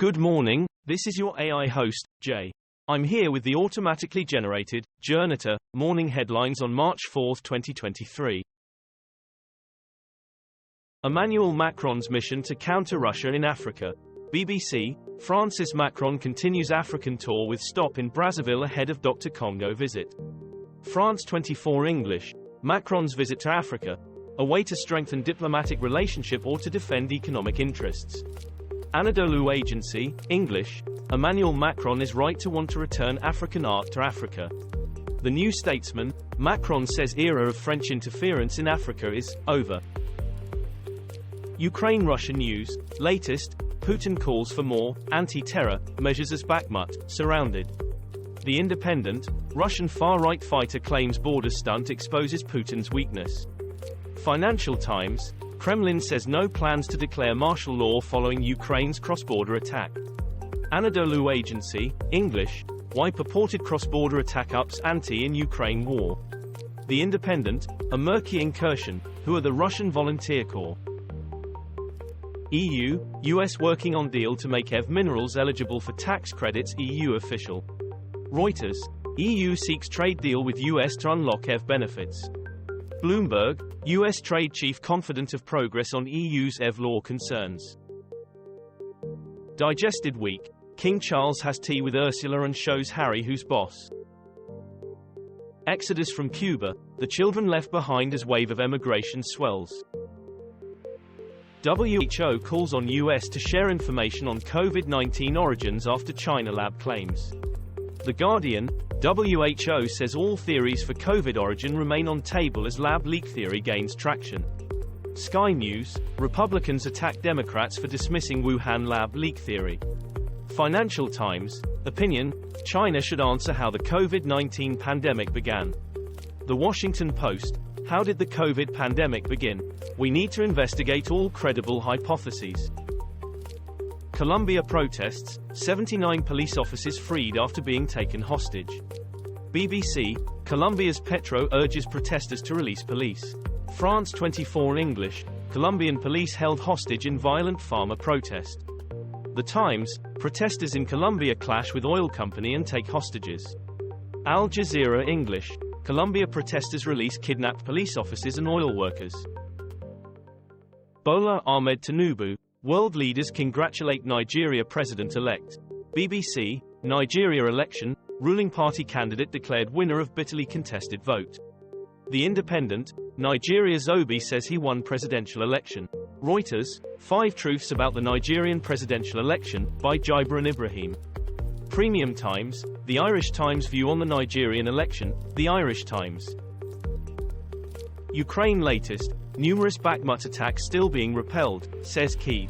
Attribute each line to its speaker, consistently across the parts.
Speaker 1: Good morning, this is your AI host, Jay. I'm here with the automatically generated, Journato, morning headlines on March 4, 2023. Emmanuel Macron's mission to counter Russia in Africa. BBC, Francis Macron continues African tour with stop in Brazzaville ahead of Dr. Congo visit. France 24 English, Macron's visit to Africa. A way to strengthen diplomatic relationship or to defend economic interests. Anadolu Agency, English, Emmanuel Macron is right to want to return African art to Africa. The New Statesman, Macron says era of French interference in Africa is over. Ukraine-Russia news, latest, Putin calls for more anti-terror measures as Bakhmut surrounded. The Independent, Russian far-right fighter claims border stunt exposes Putin's weakness. Financial Times, Kremlin says no plans to declare martial law following Ukraine's cross-border attack. Anadolu Agency, English, why purported cross-border attack ups ante in Ukraine war. The Independent, a murky incursion, who are the Russian Volunteer Corps. EU, US working on deal to make EV minerals eligible for tax credits. EU official. Reuters, EU seeks trade deal with US to unlock EV benefits. Bloomberg, US trade chief confident of progress on EU's EV law concerns. Digested week, King Charles has tea with Ursula and shows Harry who's boss. Exodus from Cuba, the children left behind as wave of emigration swells. WHO calls on US to share information on COVID-19 origins after China lab claims. The Guardian, WHO says all theories for COVID origin remain on table as lab leak theory gains traction. Sky News, Republicans attack Democrats for dismissing Wuhan lab leak theory. Financial Times, opinion, China should answer how the COVID-19 pandemic began. The Washington Post, how did the COVID pandemic begin? We need to investigate all credible hypotheses. Colombia protests, 79 police officers freed after being taken hostage. BBC, Colombia's Petro urges protesters to release police. France 24 English, Colombian police held hostage in violent farmer protest. The Times, protesters in Colombia clash with oil company and take hostages. Al Jazeera English, Colombia protesters release kidnapped police officers and oil workers. Bola Ahmed Tinubu, world leaders congratulate Nigeria president-elect. BBC, Nigeria election, ruling party candidate declared winner of bitterly contested vote. The Independent, Nigeria's Obi says he won presidential election. Reuters, 5 truths about the Nigerian presidential election, by Gibran Ibrahim. Premium Times, the Irish Times view on the Nigerian election, the Irish Times. Ukraine latest, numerous Bakhmut attacks still being repelled, says Kyiv.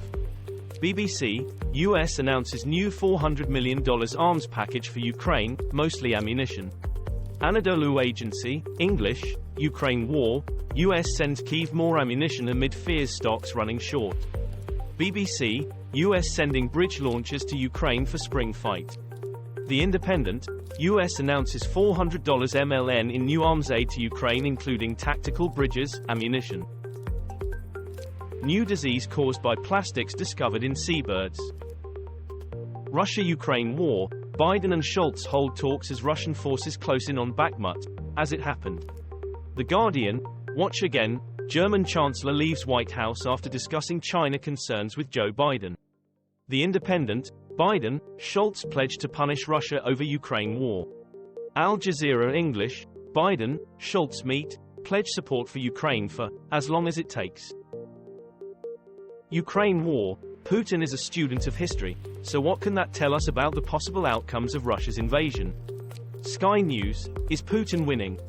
Speaker 1: BBC, US announces new $400 million arms package for Ukraine, mostly ammunition. Anadolu Agency, English, Ukraine war, US sends Kyiv more ammunition amid fears stocks running short. BBC, US sending bridge launchers to Ukraine for spring fight. The Independent, US announces $400 MLN in new arms aid to Ukraine including tactical bridges, ammunition. New disease caused by plastics discovered in seabirds. Russia-Ukraine war, Biden and Scholz hold talks as Russian forces close in on Bakhmut, as it happened. The Guardian, watch again, German Chancellor leaves White House after discussing China concerns with Joe Biden. The Independent, Biden, Scholz pledge to punish Russia over Ukraine war. Al Jazeera English, Biden, Scholz meet, pledge support for Ukraine for, as long as it takes. Ukraine war, Putin is a student of history, so what can that tell us about the possible outcomes of Russia's invasion? Sky News, is Putin winning?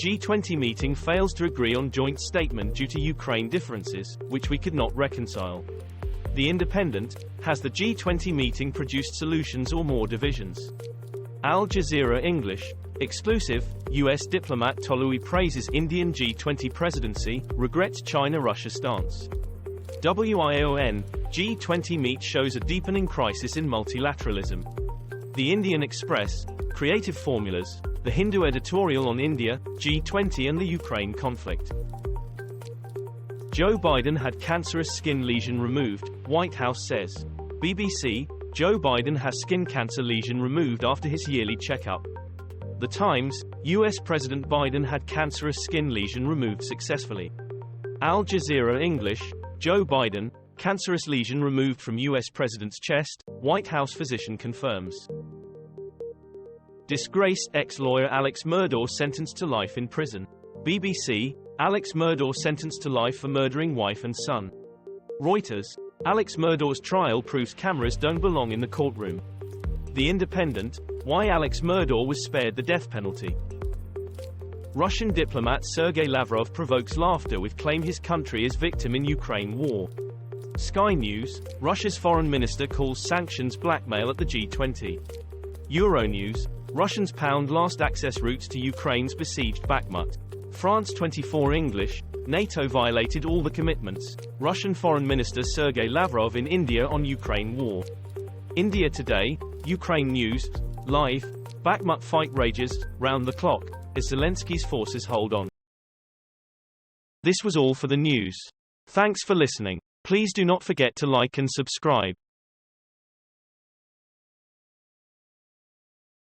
Speaker 1: G20 meeting fails to agree on joint statement due to Ukraine differences, which we could not reconcile. The Independent, has the G20 meeting produced solutions or more divisions? Al Jazeera English, exclusive, US diplomat Tolui praises Indian G20 presidency, regrets China-Russia stance. WION, G20 meet shows a deepening crisis in multilateralism. The Indian Express, creative formulas, the Hindu editorial on India, G20 and the Ukraine conflict. Joe Biden had cancerous skin lesion removed, White House says. BBC, Joe Biden has skin cancer lesion removed after his yearly checkup. The Times, US President Biden had cancerous skin lesion removed successfully. Al Jazeera English, Joe Biden, cancerous lesion removed from US President's chest, White House physician confirms. Disgraced ex-lawyer Alex Murdaugh sentenced to life in prison. BBC, Alex Murdaugh sentenced to life for murdering wife and son. Reuters, Alex Murdaugh's trial proves cameras don't belong in the courtroom. The Independent, why Alex Murdaugh was spared the death penalty. Russian diplomat Sergei Lavrov provokes laughter with claim his country is victim in Ukraine war. Sky News, Russia's foreign minister calls sanctions blackmail at the G20. Euronews, Russians pound last access routes to Ukraine's besieged Bakhmut. France 24 English, NATO violated all the commitments. Russian Foreign Minister Sergei Lavrov in India on Ukraine war. India Today, Ukraine News, live, Bakhmut fight rages, round the clock, as Zelensky's forces hold on. This was all for the news. Thanks for listening. Please do not forget to like and subscribe.